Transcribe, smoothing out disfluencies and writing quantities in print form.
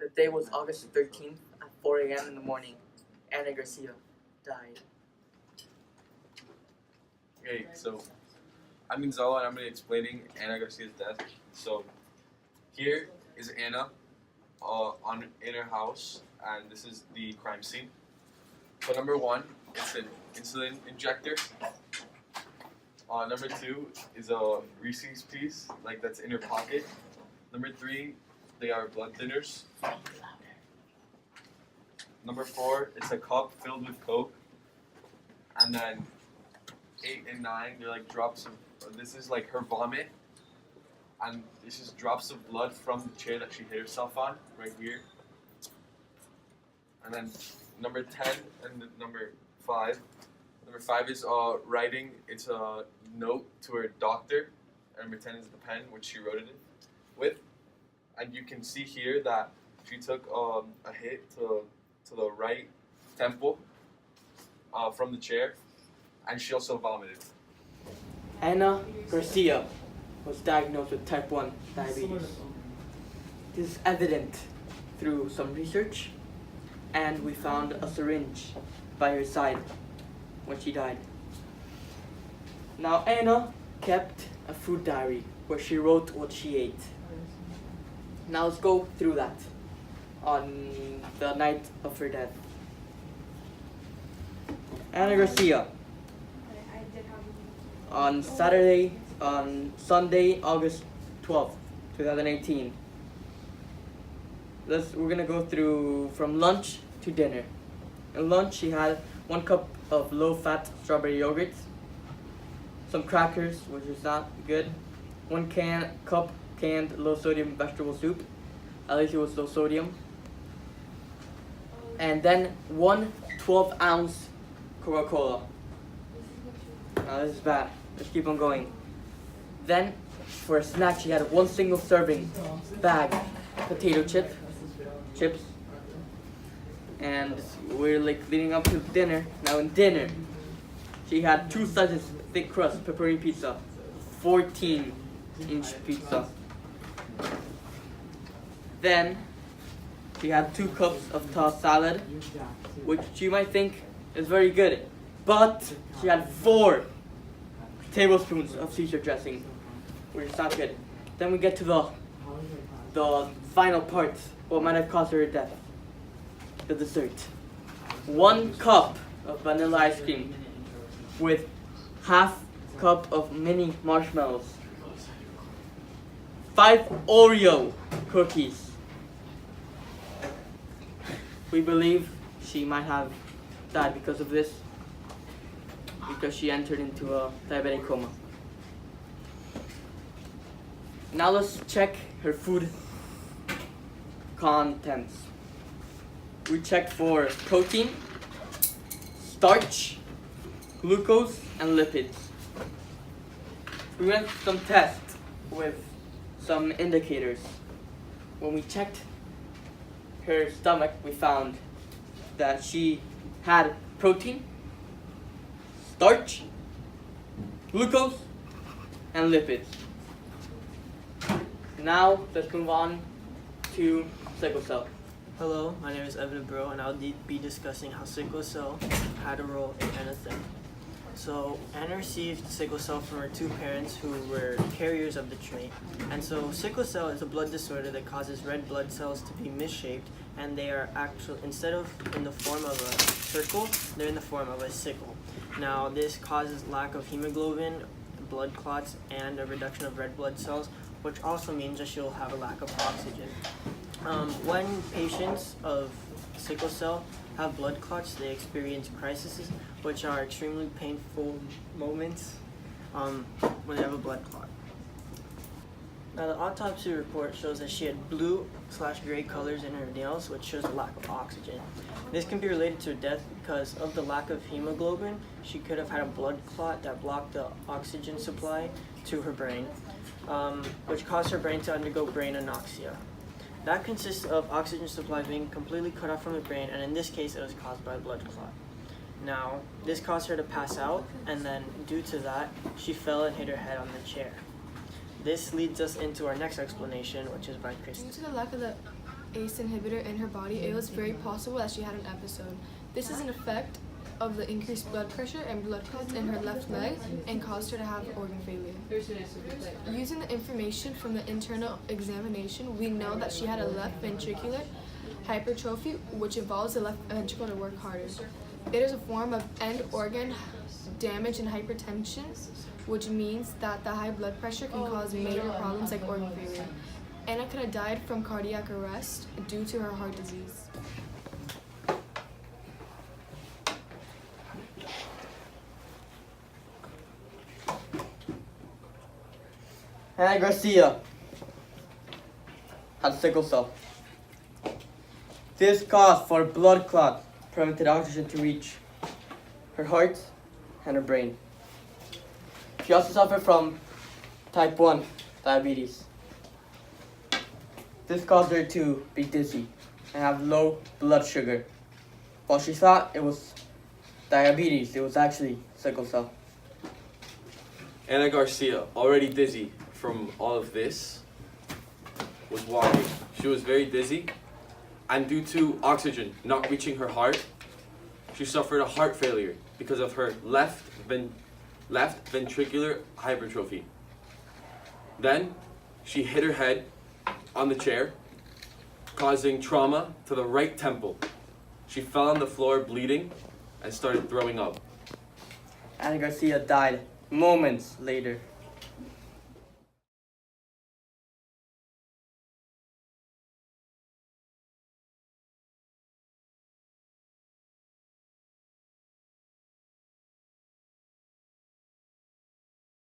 The day was August 13th at 4 a.m. in the morning. Anna Garcia died. Okay, so I'm Gonzalo and I'm going to be explaining Anna Garcia's death. So here is Anna in her house, and this is the crime scene. So number one, it's an insulin injector. Number two is a Reese's piece, like that's in her pocket. Number three, they are blood thinners. Number four, it's a cup filled with Coke. And then 8 and 9, they're like drops of, this is like her vomit. And this is drops of blood from the chair that she hit herself on, right here. And then number 10 and number 5. Number 5 is writing, it's a note to her doctor. And number 10 is the pen, which she wrote it with. And you can see here that she took a hit to the right temple from the chair, and she also vomited. Anna Garcia was diagnosed with type 1 diabetes. This is evident through some research, and we found a syringe by her side when she died. Now, Anna kept a food diary where she wrote what she ate. Now let's go through that on the night of her death. Anna Garcia, on Sunday, August 12th, 2018. We're gonna go through from lunch to dinner. At lunch, she had 1 cup of low-fat strawberry yogurt, some crackers, which is not good, 1 cup canned low-sodium vegetable soup, at least it was low sodium, and then 1 12-ounce Coca-Cola. Now this is bad. Let's keep on going. Then, for a snack, she had 1 single serving bag potato chips, and we're like leading up to dinner. Now in dinner, she had 2 slices thick crust pepperoni pizza, 14-inch pizza. Then she had 2 cups of tossed salad, which you might think is very good, but she had 4 tablespoons of Caesar dressing, which is not good. Then we get to the final part, what might have caused her death, the dessert. 1 cup of vanilla ice cream with half cup of mini marshmallows, 5 Oreo cookies. We believe she might have died because of this, because she entered into a diabetic coma. Now let's check her food contents. We checked for protein, starch, glucose, and lipids. We ran some tests with some indicators. When we checked her stomach, we found that she had protein, starch, glucose, and lipids. Now let's move on to sickle cell. Hello, my name is Evan Bro, and I'll be discussing how sickle cell had a role in Anna's death. So, Anna received sickle cell from her 2 parents who were carriers of the trait. And so, sickle cell is a blood disorder that causes red blood cells to be misshaped, and they are actually, instead of in the form of a circle, they're in the form of a sickle. Now, this causes lack of hemoglobin, blood clots, and a reduction of red blood cells, which also means that she'll have a lack of oxygen. When patients of sickle cell have blood clots, they experience crises, which are extremely painful moments when they have a blood clot. Now, the autopsy report shows that she had blue/gray colors in her nails, which shows a lack of oxygen. This can be related to death because of the lack of hemoglobin. She could have had a blood clot that blocked the oxygen supply to her brain, which caused her brain to undergo brain anoxia. That consists of oxygen supply being completely cut off from the brain, and in this case, it was caused by a blood clot. Now, this caused her to pass out, and then due to that, she fell and hit her head on the chair. This leads us into our next explanation, which is by Kristen. Due to the lack of the ACE inhibitor in her body, it was very possible that she had an episode. This is an effect of the increased blood pressure and blood clots in her left leg and caused her to have organ failure. Using the information from the internal examination, we know that she had a left ventricular hypertrophy, which involves the left ventricle to work harder. It is a form of end organ damage and hypertension, which means that the high blood pressure can cause major problems like organ failure. Anna could have died from cardiac arrest due to her heart disease. Anna Garcia had sickle cell. This caused for blood clot prevented oxygen to reach her heart and her brain. She also suffered from type 1 diabetes. This caused her to be dizzy and have low blood sugar. While she thought it was diabetes, it was actually sickle cell. Anna Garcia, already dizzy from all of this, was walking. She was very dizzy, and due to oxygen not reaching her heart, she suffered a heart failure because of her left ventricular hypertrophy. Then she hit her head on the chair, causing trauma to the right temple. She fell on the floor bleeding and started throwing up. Anna Garcia died moments later.